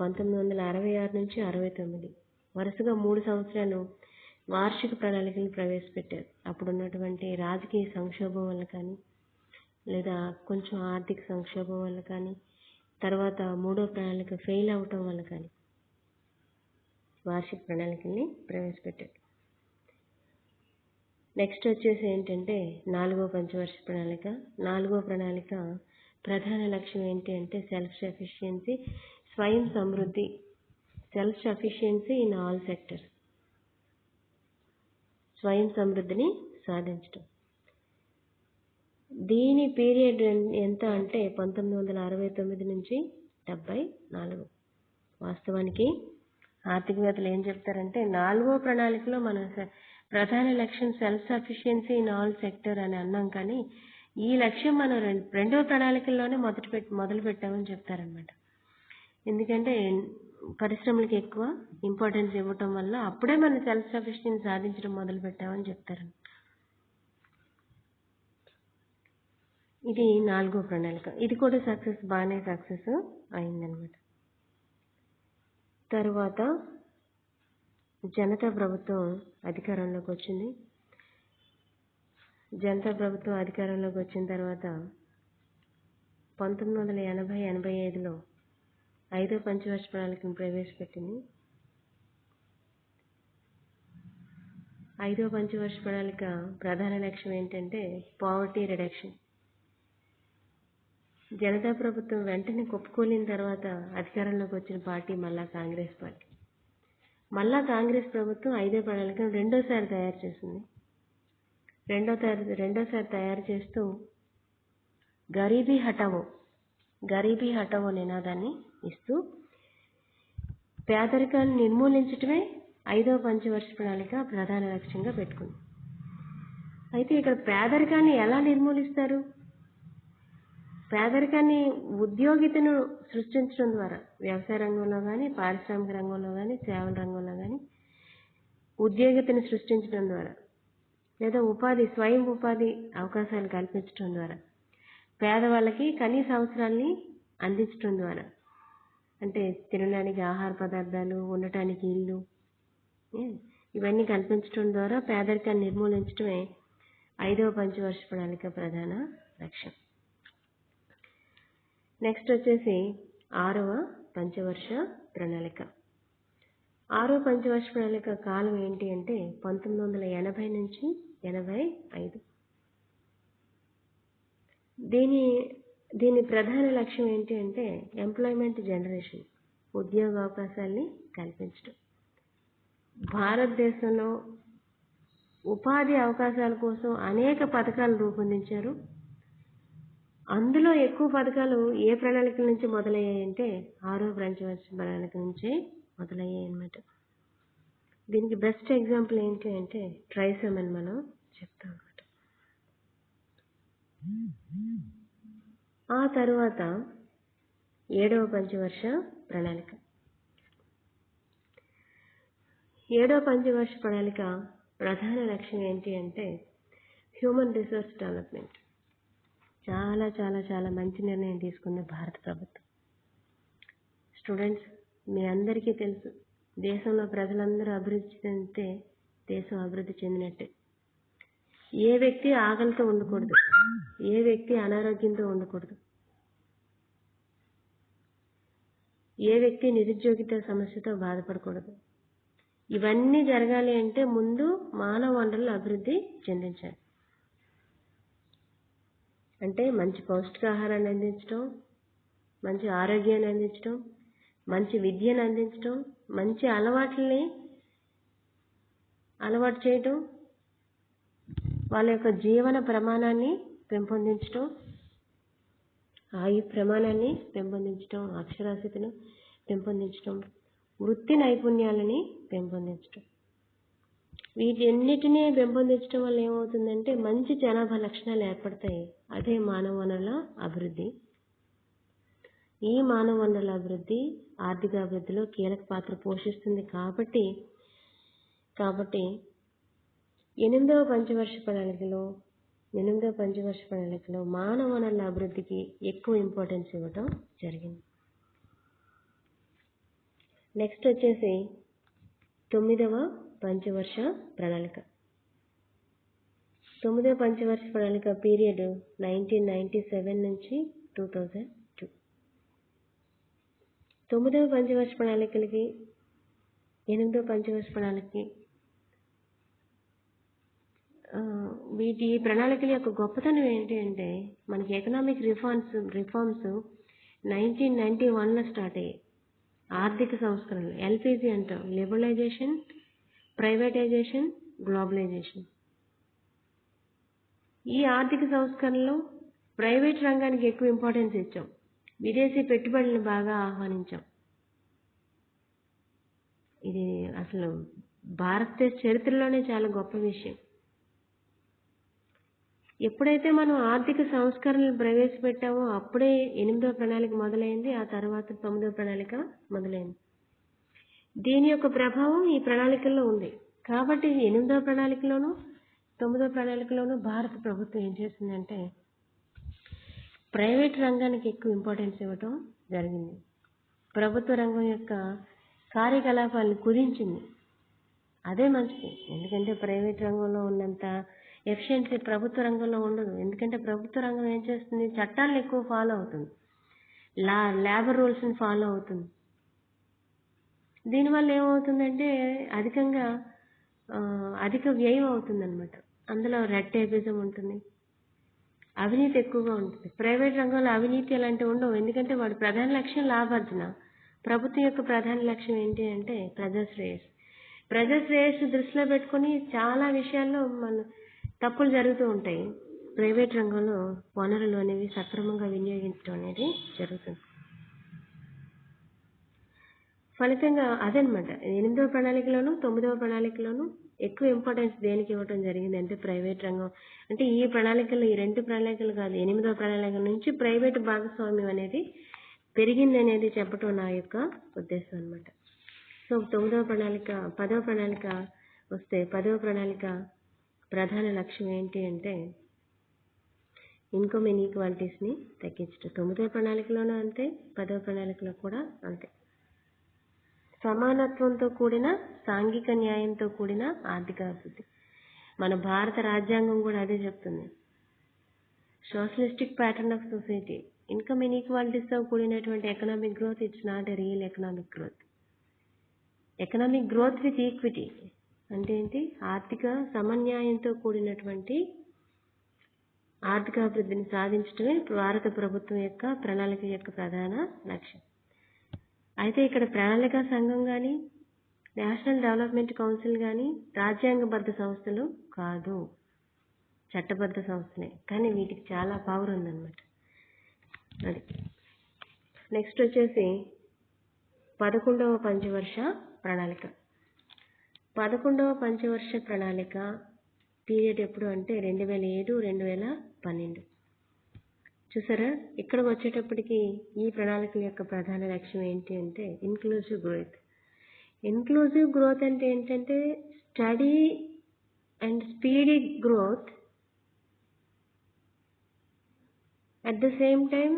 A: 1966 నుంచి 69 వరుసగా 3 సంవత్సరాలు వార్షిక ప్రణాళికలు ప్రవేశపెట్టారు. అప్పుడున్నటువంటి రాజకీయ సంక్షోభం వల్ల కానీ, లేదా కొంచెం ఆర్థిక సంక్షోభం వల్ల కానీ, తర్వాత మూడో ప్రణాళిక ఫెయిల్ అవటం వల్ల కానీ వార్షిక ప్రణాళికల్ని ప్రవేశపెట్టారు. నెక్స్ట్ వచ్చేసి ఏంటంటే నాలుగో పంచవర్ష ప్రణాళిక. నాలుగో ప్రణాళిక ప్రధాన లక్ష్యం ఏంటి అంటే సెల్ఫ్ సఫిషియన్సీ, స్వయం సమృద్ధి, self sufficiency in all sectors, స్వయం సమృద్ధిని సాధించడం. దీని పీరియడ్ ఎంత అంటే 1969 నుంచి 74. వాస్తవానికి ఆర్థికవేత్తలు ఏం చెప్తారంటే 4వ ప్రణాళికలో మన ప్రధాన లక్ష్యం self sufficiency in all sector అని అన్నాం, కానీ ఈ లక్ష్యం మనం రెండవ ప్రణాళికల్లోనే మొదలు పెట్టామని చెప్తారనమాట. ఎందుకంటే పరిశ్రమలకు ఎక్కువ ఇంపార్టెన్స్ ఇవ్వటం వల్ల అప్పుడే మనం సెల్ఫ్ సఫిషియన్సీ సాధించడం మొదలు పెట్టామని చెప్తారు. ఇది 4వ ప్రణాళిక. ఇది కూడా బాగానే సక్సెస్ అయిందనమాట. తర్వాత జనతా ప్రభుత్వం అధికారంలోకి వచ్చింది. జనతా ప్రభుత్వం అధికారంలోకి వచ్చిన తర్వాత 1980-85లో 5వ పంచవర్ష ప్రణాళికను ప్రవేశపెట్టింది. 5వ పంచవర్ష ప్రణాళిక ప్రధాన లక్ష్యం ఏంటంటే పావర్టీ రిడక్షన్. జనతా ప్రభుత్వం వెంటనే కుప్పకూలిన తర్వాత అధికారంలోకి వచ్చిన పార్టీ మళ్ళా కాంగ్రెస్ పార్టీ. మళ్ళా కాంగ్రెస్ ప్రభుత్వం 5వ ప్రణాళికను రెండోసారి తయారు చేసింది. రెండోసారి తయారు చేస్తూ గరీబీ హటావో నినాదాన్ని ఇస్తూ పేదరికాన్ని నిర్మూలించడమే 5వ పంచవర్ష ప్రణాళిక ప్రధాన లక్ష్యంగా పెట్టుకుంది. అయితే ఇక్కడ పేదరికాన్ని ఎలా నిర్మూలిస్తారు? పేదరికాన్ని ఉద్యోగితను సృష్టించడం ద్వారా, వ్యవసాయ రంగంలో కానీ, పారిశ్రామిక రంగంలో కానీ, సేవల రంగంలో కానీ ఉద్యోగితను సృష్టించడం ద్వారా, లేదా స్వయం ఉపాధి అవకాశాలు కల్పించడం ద్వారా, పేదవాళ్ళకి కనీస అవసరాల్ని అందించడం ద్వారా, అంటే తినడానికి ఆహార పదార్థాలు, ఉండటానికి ఇల్లు, ఇవన్నీ కల్పించడం ద్వారా పేదరికాన్ని నిర్మూలించడమే 5వ పంచవర్ష ప్రణాళిక ప్రధాన లక్ష్యం. నెక్స్ట్ వచ్చేసి 6వ పంచవర్ష ప్రణాళిక. 6వ పంచవర్ష ప్రణాళిక కాలం ఏంటి అంటే 1980 నుంచి 85. దీని ప్రధాన లక్ష్యం ఏంటి అంటే ఎంప్లాయ్మెంట్ జనరేషన్, ఉద్యోగ అవకాశాలని కల్పించడం. భారతదేశంలో ఉపాధి అవకాశాల కోసం అనేక పథకాలు రూపొందించారు. అందులో ఎక్కువ పథకాలు ఏ ప్రణాళికల నుంచి మొదలయ్యాయంటే 6వ పంచవర్ష ప్రణాళిక నుంచే మొదలయ్యాయి అన్నమాట. దీనికి బెస్ట్ ఎగ్జాంపుల్ ఏంటి అంటే ట్రైసమ్ అని మనం చెప్తాం అన్నమాట. ఆ తర్వాత 7వ పంచవర్ష ప్రణాళిక. 7వ పంచవర్ష ప్రణాళిక ప్రధాన లక్ష్యం ఏంటి అంటే హ్యూమన్ రిసోర్స్ డెవలప్మెంట్. చాలా చాలా చాలా మంచి నిర్ణయం తీసుకుంది భారత ప్రభుత్వం. స్టూడెంట్స్, మీ అందరికీ తెలుసు, దేశంలో ప్రజలందరూ అభివృద్ధి చెందితే దేశం అభివృద్ధి చెందినట్టే. ఏ వ్యక్తి ఆకలితో ఉండకూడదు, ఏ వ్యక్తి అనారోగ్యంతో ఉండకూడదు, ఏ వ్యక్తి నిరుద్యోగిత సమస్యతో బాధపడకూడదు. ఇవన్నీ జరగాలి అంటే ముందు మానవ వనరులు అభివృద్ధి చెందించాలి. అంటే మంచి పౌష్టికాహారాన్ని అందించడం, మంచి ఆరోగ్యాన్ని అందించడం, మంచి విద్యను అందించడం, మంచి అలవాట్లని అలవాటు చేయటం, వాళ్ళ యొక్క జీవన ప్రమాణాన్ని పెంపొందించడం, ఆయు ప్రమాణాన్ని పెంపొందించడం, అక్షరాస్యతను పెంపొందించడం, వృత్తి నైపుణ్యాలని పెంపొందించడం. వీటన్నిటినీ పెంపొందించడం వల్ల ఏమవుతుందంటే మంచి జనాభా లక్షణాలు ఏర్పడతాయి. అదే మానవ వనరుల అభివృద్ధి. ఈ మానవ వనరుల అభివృద్ధి ఆర్థిక అభివృద్ధిలో కీలక పాత్ర పోషిస్తుంది. కాబట్టి 8వ పంచవర్ష ప్రణాళికలో మానవ వనరుల అభివృద్ధికి ఎక్కువ ఇంపార్టెన్స్ ఇవ్వటం జరిగింది. నెక్స్ట్ వచ్చేసి 9వ పంచవర్ష ప్రణాళిక. 9వ పంచవర్ష ప్రణాళిక పీరియడ్ 1997 నుంచి 2002. 9వ పంచవర్ష ప్రణాళికలకి 8వ పంచవర్ష ప్రణాళికకి వీటి ప్రణాళికల యొక్క గొప్పతనం ఏంటి అంటే మనకి ఎకనామిక్ రిఫార్మ్స్ 1991లో స్టార్ట్ అయ్యాయి. ఆర్థిక సంస్కరణలు, ఎల్పిజి అంటాం, లిబరలైజేషన్, ప్రైవేటైజేషన్, గ్లోబలైజేషన్. ఈ ఆర్థిక సంస్కరణలో ప్రైవేట్ రంగానికి ఎక్కువ ఇంపార్టెన్స్ ఇచ్చాం, విదేశీ పెట్టుబడులను బాగా ఆహ్వానించాం. ఇది అసలు భారతదేశ చరిత్రలోనే చాలా గొప్ప విషయం. ఎప్పుడైతే మనం ఆర్థిక సంస్కరణలు ప్రవేశపెట్టామో అప్పుడే 8వ ప్రణాళిక మొదలైంది. ఆ తర్వాత 9వ ప్రణాళిక మొదలైంది. దీని యొక్క ప్రభావం ఈ ప్రణాళికల్లో ఉంది. కాబట్టి 8వ ప్రణాళికలోను 9వ ప్రణాళికలోను భారత ప్రభుత్వం ఏం చేసిందంటే ప్రైవేట్ రంగానికి ఎక్కువ ఇంపార్టెన్స్ ఇవ్వటం జరిగింది. ప్రభుత్వ రంగం యొక్క కార్యకలాపాలను కుదించింది. అదే మంచిది. ఎందుకంటే ప్రైవేట్ రంగంలో ఉన్నంత ఎఫిషియన్సీ ప్రభుత్వ రంగంలో ఉండదు. ఎందుకంటే ప్రభుత్వ రంగం ఏం చేస్తుంది, చట్టాలను ఎక్కువ ఫాలో అవుతుంది, లేబర్ రూల్స్ని ఫాలో అవుతుంది. దీనివల్ల ఏమవుతుందంటే అధిక వ్యయం అవుతుందన్నమాట. అందులో రెడ్ టేపిజం ఉంటుంది, అవినీతి ఎక్కువగా ఉంటుంది. ప్రైవేట్ రంగంలో అవినీతి అలాంటివి ఉండవు. ఎందుకంటే వాడి ప్రధాన లక్ష్యం లాభార్జన. ప్రభుత్వం యొక్క ప్రధాన లక్ష్యం ఏంటి అంటే ప్రజాశ్రేయస్సు దృష్టిలో పెట్టుకుని చాలా విషయాల్లో మన తప్పులు జరుగుతూ ఉంటాయి. ప్రైవేట్ రంగంలో వనరులు అనేవి సక్రమంగా వినియోగించడం అనేది జరుగుతుంది. ఫలితంగా అదనమాట 8వ ప్రణాళికలోను 9వ ప్రణాళికలోను ఎక్కువ ఇంపార్టెన్స్ దేనికి ఇవ్వడం జరిగింది అంటే ప్రైవేట్ రంగం. అంటే ఈ ప్రణాళికలు, ఈ 2 ప్రణాళికలు కాదు, 8వ ప్రణాళిక నుంచి ప్రైవేట్ భాగస్వామ్యం అనేది పెరిగింది అనేది చెప్పడం నా యొక్క ఉద్దేశం అనమాట. సో 9వ ప్రణాళిక 10వ ప్రణాళిక వస్తే 10వ ప్రణాళిక ప్రధాన లక్ష్యం ఏంటి అంటే ఇన్కమ్ ఇన్ఈక్వాలిటీస్ని తగ్గించడం. 9వ ప్రణాళికలోనూ అంతే, 10వ ప్రణాళికలో కూడా అంతే. సమానత్వంతో కూడిన సాంఘిక న్యాయంతో కూడిన ఆర్థిక అభివృద్ధి. మన భారత రాజ్యాంగం కూడా అదే చెప్తుంది. Socialistic pattern of society. Income ఇన్ఈక్వాలిటీస్తో కూడినటువంటి economic growth it's not a real economic growth. Economic growth with equity అంటే ఏంటి, ఆర్థిక సమన్యాయంతో కూడినటువంటి ఆర్థిక అభివృద్ధిని సాధించడమే భారత ప్రభుత్వం యొక్క ప్రణాళిక యొక్క ప్రధాన లక్ష్యం. అయితే ఇక్కడ ప్రణాళికా సంఘం కానీ నేషనల్ డెవలప్మెంట్ కౌన్సిల్ కానీ రాజ్యాంగబద్ధ సంస్థలు కాదు, చట్టబద్ధ సంస్థలే. కానీ వీటికి చాలా పవర్ ఉందన్నమాట. అది నెక్స్ట్ వచ్చేసి 11వ పంచవర్ష ప్రణాళిక. 11వ పంచవర్ష ప్రణాళిక పీరియడ్ ఎప్పుడు అంటే 2007-2012. చూసారా, ఇక్కడికి వచ్చేటప్పటికి ఈ ప్రణాళికల యొక్క ప్రధాన లక్ష్యం ఏంటి అంటే ఇన్క్లూజివ్ గ్రోత్. ఇన్క్లూజివ్ గ్రోత్ అంటే ఏంటంటే study and speedy growth at the same time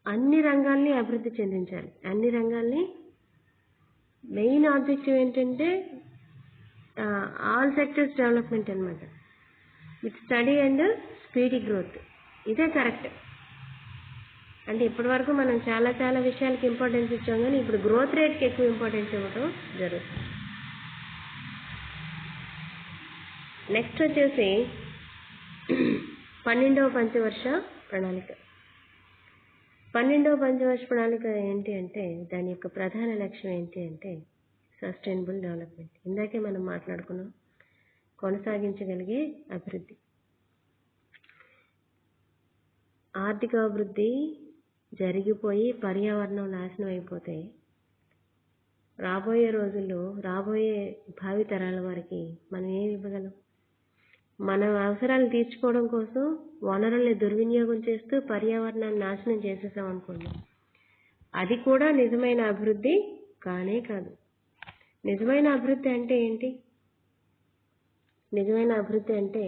A: అన్ని రంగాల్ని అభివృద్ధి చెందించాలి. అన్ని రంగాల్ని మెయిన్ ఆబ్జెక్టివ్ ఏంటంటే ఆల్ సెక్టర్స్ డెవలప్మెంట్ అనమాట, with study and speedy growth. ఇదే కరెక్ట్. అంటే ఇప్పటి వరకు మనం చాలా విషయాలకి ఇంపార్టెన్స్ ఇచ్చాం, కానీ ఇప్పుడు గ్రోత్ రేట్కి ఎక్కువ ఇంపార్టెన్స్ ఇవ్వడం జరుగుతుంది. నెక్స్ట్ వచ్చేసి 12వ పంచవర్ష ప్రణాళిక. 12వ పంచవర్ష ప్రణాళిక ఏంటి అంటే దాని యొక్క ప్రధాన లక్ష్యం ఏంటి అంటే సస్టైనబుల్ డెవలప్మెంట్. ఇందాకే మనం మాట్లాడుకున్నాం, కొనసాగించగలిగే అభివృద్ధి. ఆర్థిక అభివృద్ధి జరిగిపోయి పర్యావరణం నాశనం అయిపోతే రాబోయే రోజుల్లో రాబోయే భావి తరాల వారికి మనం ఏమి ఇవ్వగలం? మన అవసరాలు తీర్చుకోవడం కోసం వనరుల్ని దుర్వినియోగం చేస్తూ పర్యావరణాన్ని నాశనం చేసేసాం అనుకోండి, అది కూడా నిజమైన అభివృద్ధి కానే కాదు. నిజమైన అభివృద్ధి అంటే ఏంటి? నిజమైన అభివృద్ధి అంటే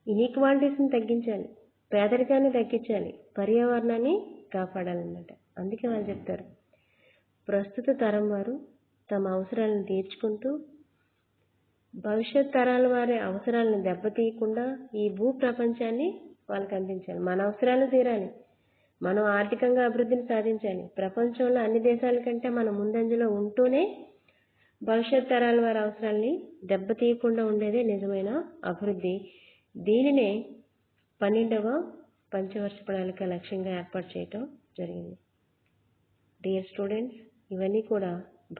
A: ఇన్ఈక్వాలిటీస్ని తగ్గించాలి, పేదరికాన్ని తగ్గించాలి, పర్యావరణాన్ని కాపాడాలన్నమాట. అందుకే వాళ్ళు చెప్తారు, ప్రస్తుత తరం వారు తమ అవసరాలను తీర్చుకుంటూ భవిష్యత్ తరాల వారి అవసరాలను దెబ్బతీయకుండా ఈ భూ ప్రపంచాన్ని వాళ్ళకి అందించాలి. మన అవసరాలు తీరాలి, మనం ఆర్థికంగా అభివృద్ధిని సాధించాలి. ప్రపంచంలో అన్ని దేశాల కంటే మనం ముందంజలో ఉంటూనే భవిష్యత్ తరాల వారి అవసరాల్ని దెబ్బతీయకుండా ఉండేదే నిజమైన అభివృద్ధి. దీనినే 12వ పంచవర్ష ప్రణాళిక లక్ష్యంగా ఏర్పాటు చేయటం జరిగింది. డియర్ స్టూడెంట్స్, ఇవన్నీ కూడా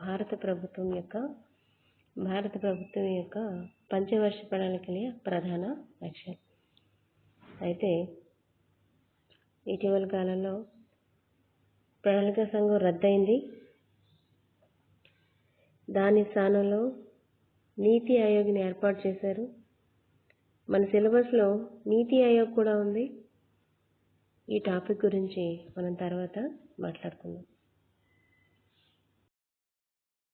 A: భారత ప్రభుత్వం యొక్క పంచవర్ష ప్రణాళికల ప్రధాన లక్ష్యాలు. అయితే ఇటీవల కాలంలో ప్రణాళికా సంఘం రద్దయింది. దాని స్థానంలో నీతి ఆయోగ్ని ఏర్పాటు చేశారు. మన సిలబస్లో నీతి ఆయోగ్ కూడా ఉంది. ఈ టాపిక్ గురించి మనం తర్వాత మాట్లాడుకుందాం.